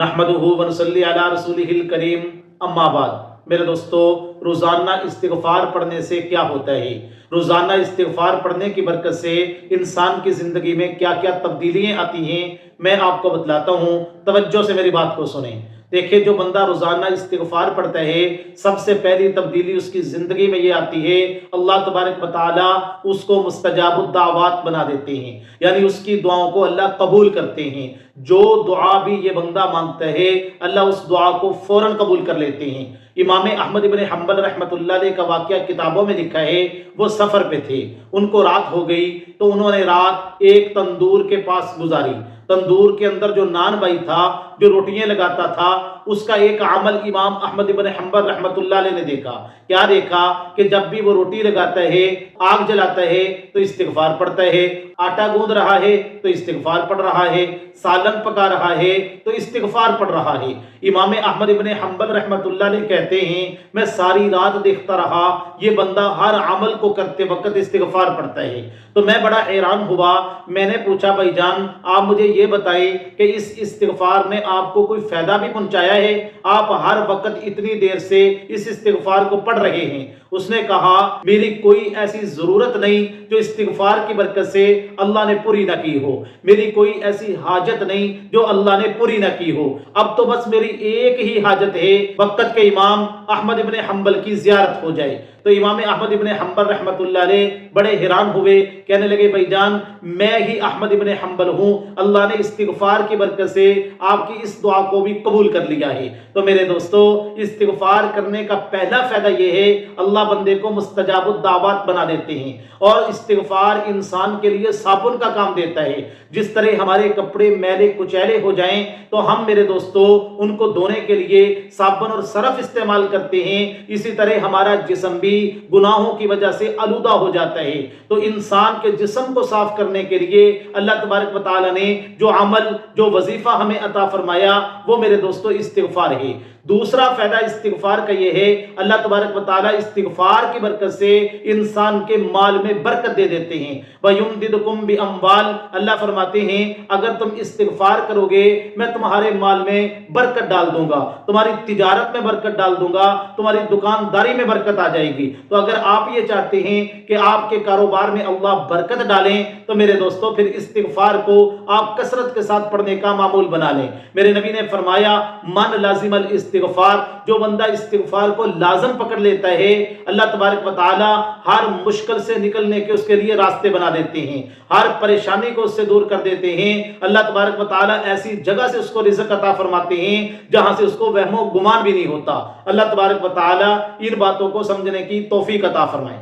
نحمدہ ونصلی علی رسولہ الکریم اما بعد۔ میرے دوستو، روزانہ استغفار پڑھنے سے کیا ہوتا ہے؟ روزانہ استغفار پڑھنے کی برکت سے انسان کی زندگی میں کیا کیا تبدیلیاں آتی ہیں، میں آپ کو بتلاتا ہوں، توجہ سے میری بات کو سنیں۔ دیکھیں، جو بندہ روزانہ استغفار پڑھتا ہے، سب سے پہلی تبدیلی اس کی زندگی میں یہ آتی ہے، اللہ تبارک و تعالیٰ اس کو مستجاب الدعوات بنا دیتے ہیں، یعنی اس کی دعاؤں کو اللہ قبول کرتے ہیں۔ جو دعا بھی یہ بندہ مانگتا ہے، اللہ اس دعا کو فوراً قبول کر لیتے ہیں۔ امام احمد بن حنبل رحمۃ اللہ علیہ کا واقعہ کتابوں میں لکھا ہے، وہ سفر پہ تھے، ان کو رات ہو گئی تو انہوں نے رات ایک تندور کے پاس گزاری۔ تندور کے اندر جو نان بھائی تھا، جو روٹیاں لگاتا تھا، اس کا ایک عمل امام احمد بن حنبل رحمۃ اللہ علیہ نے دیکھا۔ کیا دیکھا؟ کہ جب بھی وہ روٹی لگاتا ہے، آگ جلاتا ہے تو استغفار پڑھتا ہے، آٹا گوندھ رہا ہے تو استغفار پڑھ رہا ہے، سالن پکا رہا ہے تو استغفار پڑھ رہا ہے۔ امام احمد بن حنبل رحمۃ اللہ علیہ کہتے ہیں، میں ساری رات دیکھتا رہا، یہ بندہ ہر عمل کو کرتے وقت استغفار پڑھتا ہے۔ تو میں بڑا حیران ہوا، میں نے پوچھا، بھائی جان آپ مجھے یہ بتائیں کہ اس استغفار نے آپ کو کوئی فائدہ بھی پہنچایا ہے؟ آپ ہر وقت اتنی دیر سے اس استغفار کو پڑھ رہے ہیں۔ اس نے کہا، میری کوئی ایسی ضرورت نہیں جو استغفار کی برکت سے اللہ نے پوری نہ کی ہو، میری کوئی ایسی حاجت نہیں جو اللہ نے پوری نہ کی ہو، اب تو بس میری ایک ہی حاجت ہے، وقت کے امام احمد بن حنبل کی زیارت ہو جائے۔ تو امام احمد بن حنبل رحمۃ اللہ علیہ بڑے حیران ہوئے، کہنے لگے، بھائی جان میں ہی احمد بن حنبل ہوں، اللہ نے استغفار کی برکت سے آپ کی اس دعا کو بھی قبول کر لیا ہے۔ تو میرے دوستو، استغفار کرنے کا پہلا فائدہ یہ ہے، اللہ بندے کو مستجاب الدعوات بنا دیتے ہیں، اور استغفار انسان کے لیے صابن کا کام دیتا ہے۔ جس طرح ہمارے کپڑے میلے کچیلے ہو جائیں تو ہم میرے دوستو ان کو دھونے کے لیے صابن اور سرف استعمال کرتے ہیں، اسی طرح ہمارا جسم بھی گناہوں کی وجہ سے آلودہ ہو جاتا ہے۔ تو انسان کے جسم کو صاف کرنے کے لیے اللہ تبارک و تعالیٰ نے جو عمل، جو وظیفہ ہمیں عطا فرمایا، وہ میرے دوستو استغفار ہے۔ دوسرا فائدہ استغفار کا یہ ہے، اللہ تبارک و تعالیٰ استغفار کی برکت سے انسان کے مال میں برکت دے دیتے ہیں۔ وَيُمْدِدْكُمْ بِأَمْوَالٍ، اللہ فرماتے ہیں اگر تم استغفار کرو گے، میں تمہارے مال میں برکت ڈال دوں گا، تمہاری تجارت میں برکت ڈال دوں گا، تمہاری دکانداری میں برکت آ جائے گی۔ تو اگر آپ یہ چاہتے ہیں کہ آپ کے کاروبار میں اللہ برکت ڈالیں تو میرے دوستو پھر استغفار کو آپ کثرت کے ساتھ پڑھنے کا معمول بنا لیں۔ میرے نبی نے فرمایا، من لازم الاستغفار، جو بندہ استغفار کو لازم پکڑ لیتا ہے، اللہ تبارک و تعالی ہر مشکل سے نکلنے کے اس کے لیے راستے بنا دیتے ہیں، ہر پریشانی کو اس سے دور کر دیتے ہیں۔ اللہ تبارک و تعالی ایسی جگہ سے اس کو رزق عطا فرماتے ہیں جہاں سے اس کو وہم و گمان بھی نہیں ہوتا۔ اللہ تبارک و تعالی ان باتوں کو سمجھنے کی توفیق عطا فرمائے۔